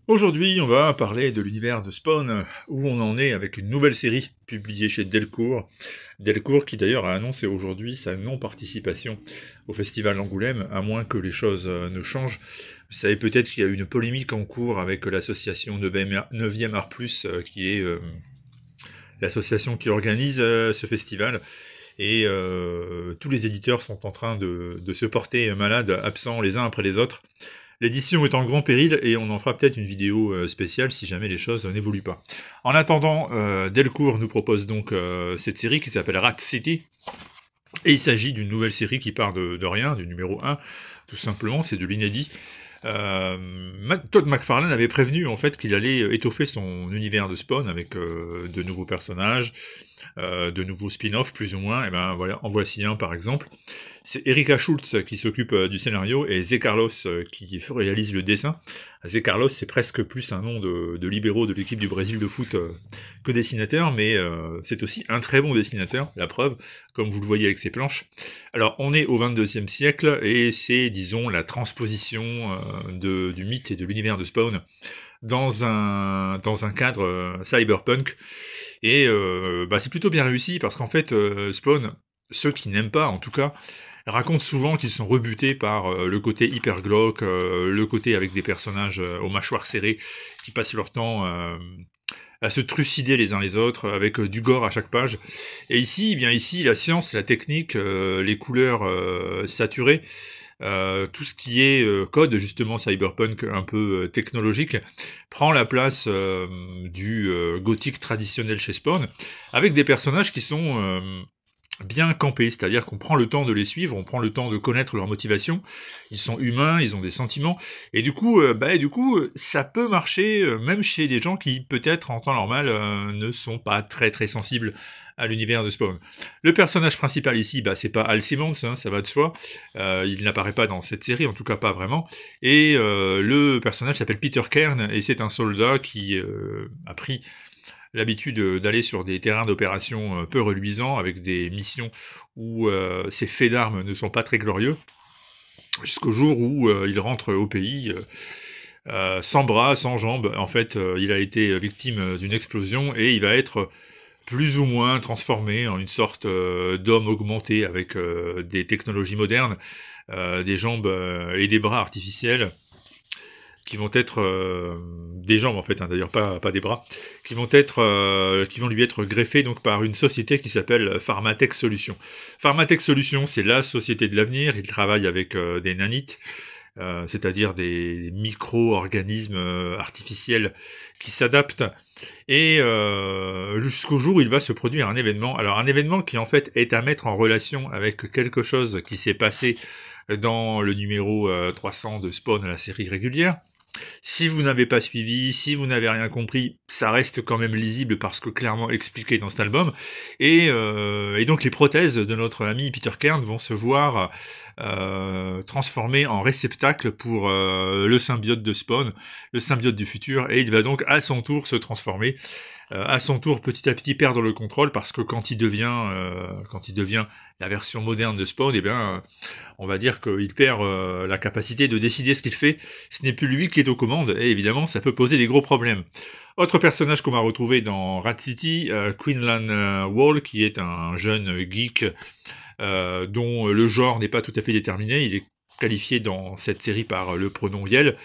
Aujourd'hui, on va parler de l'univers de Spawn, où on en est avec une nouvelle série publiée chez Delcourt. Delcourt qui d'ailleurs a annoncé aujourd'hui sa non-participation au Festival d'Angoulême, à moins que les choses ne changent. Vous savez peut-être qu'il y a eu une polémique en cours avec l'association 9e Art Plus, qui est l'association qui organise ce festival. Et tous les éditeurs sont en train de se porter malades, absents les uns après les autres. L'édition est en grand péril et on en fera peut-être une vidéo spéciale si jamais les choses n'évoluent pas. En attendant, Delcourt nous propose donc cette série qui s'appelle Rat City. Et il s'agit d'une nouvelle série qui part de rien, du numéro 1, tout simplement, c'est de l'inédit. Todd McFarlane avait prévenu en fait qu'il allait étoffer son univers de Spawn avec de nouveaux personnages, de nouveaux spin-offs plus ou moins, et ben voilà, en voici un par exemple. C'est Erika Schultz qui s'occupe du scénario et Zé Carlos qui réalise le dessin. Zé Carlos c'est presque plus un nom de libéraux de l'équipe du Brésil de foot que dessinateur, mais c'est aussi un très bon dessinateur, la preuve, comme vous le voyez avec ses planches. Alors on est au 22e siècle et c'est disons la transposition du mythe et de l'univers de Spawn dans un cadre cyberpunk. Et c'est plutôt bien réussi parce qu'en fait, Spawn, ceux qui n'aiment pas en tout cas, racontent souvent qu'ils sont rebutés par le côté hyper glauque, le côté avec des personnages aux mâchoires serrées qui passent leur temps à se trucider les uns les autres avec du gore à chaque page. Et ici, bien ici, la science, la technique, les couleurs saturées, tout ce qui est code justement cyberpunk un peu technologique prend la place du gothique traditionnel chez Spawn, avec des personnages qui sont bien campés, c'est-à-dire qu'on prend le temps de les suivre, on prend le temps de connaître leurs motivations, ils sont humains, ils ont des sentiments, et du coup, ça peut marcher même chez des gens qui peut-être en temps normal ne sont pas très très sensibles à l'univers de Spawn. Le personnage principal ici, c'est pas Hal Simmons, hein, ça va de soi, il n'apparaît pas dans cette série, en tout cas pas vraiment, et le personnage s'appelle Peter Cairn, et c'est un soldat qui a pris l'habitude d'aller sur des terrains d'opération peu reluisants, avec des missions où ses faits d'armes ne sont pas très glorieux, jusqu'au jour où il rentre au pays sans bras, sans jambes. En fait, il a été victime d'une explosion et il va être plus ou moins transformé en une sorte d'homme augmenté avec des technologies modernes, des jambes et des bras artificiels, qui vont être des jambes en fait, hein, d'ailleurs pas des bras, qui vont lui être greffés donc par une société qui s'appelle Pharmatech Solutions. Pharmatech Solutions, c'est la société de l'avenir. Ils travaillent avec des nanites, c'est-à-dire des micro-organismes artificiels qui s'adaptent, et jusqu'au jour où il va se produire un événement. Alors un événement qui en fait est à mettre en relation avec quelque chose qui s'est passé dans le numéro 300 de Spawn, la série régulière. Si vous n'avez pas suivi, si vous n'avez rien compris, ça reste quand même lisible parce que clairement expliqué dans cet album. Et donc les prothèses de notre ami Peter Cairn vont se voir transformées en réceptacle pour le symbiote de Spawn, le symbiote du futur, et il va donc à son tour se transformer, à son tour petit à petit perdre le contrôle, parce que quand il devient la version moderne de Spawn, on va dire qu'il perd la capacité de décider ce qu'il fait. Ce n'est plus lui qui est aux commandes, et évidemment ça peut poser des gros problèmes. Autre personnage qu'on va retrouver dans Rat City, Quinlan Wall, qui est un jeune geek dont le genre n'est pas tout à fait déterminé. Il est qualifié dans cette série par le pronom Yel,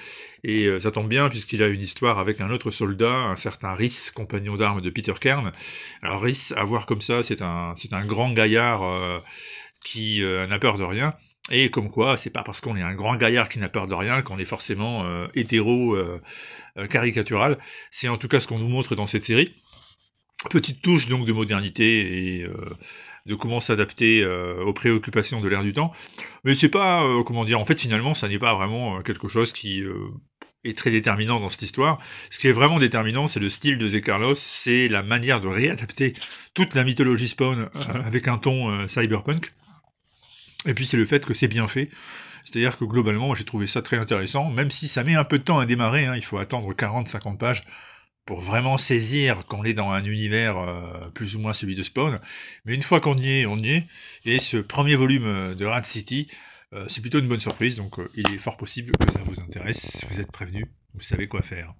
et ça tombe bien puisqu'il a une histoire avec un autre soldat, un certain Rhys, compagnon d'armes de Peter Cairn. Alors Rhys, à voir comme ça, c'est un grand gaillard qui n'a peur de rien, et comme quoi, c'est pas parce qu'on est un grand gaillard qui n'a peur de rien qu'on est forcément hétéro caricatural. C'est en tout cas ce qu'on nous montre dans cette série. Petite touche donc de modernité et de comment s'adapter aux préoccupations de l'ère du temps. Mais c'est pas, en fait finalement ça n'est pas vraiment quelque chose qui est très déterminant dans cette histoire. Ce qui est vraiment déterminant, c'est le style de Zé Carlos, c'est la manière de réadapter toute la mythologie Spawn avec un ton cyberpunk. Et puis c'est le fait que c'est bien fait. C'est-à-dire que globalement, j'ai trouvé ça très intéressant, même si ça met un peu de temps à démarrer, hein, il faut attendre 40-50 pages pour vraiment saisir qu'on est dans un univers plus ou moins celui de Spawn. Mais une fois qu'on y est, on y est. Et ce premier volume de Rat City, c'est plutôt une bonne surprise, donc il est fort possible que ça vous intéresse. Si vous êtes prévenu, vous savez quoi faire.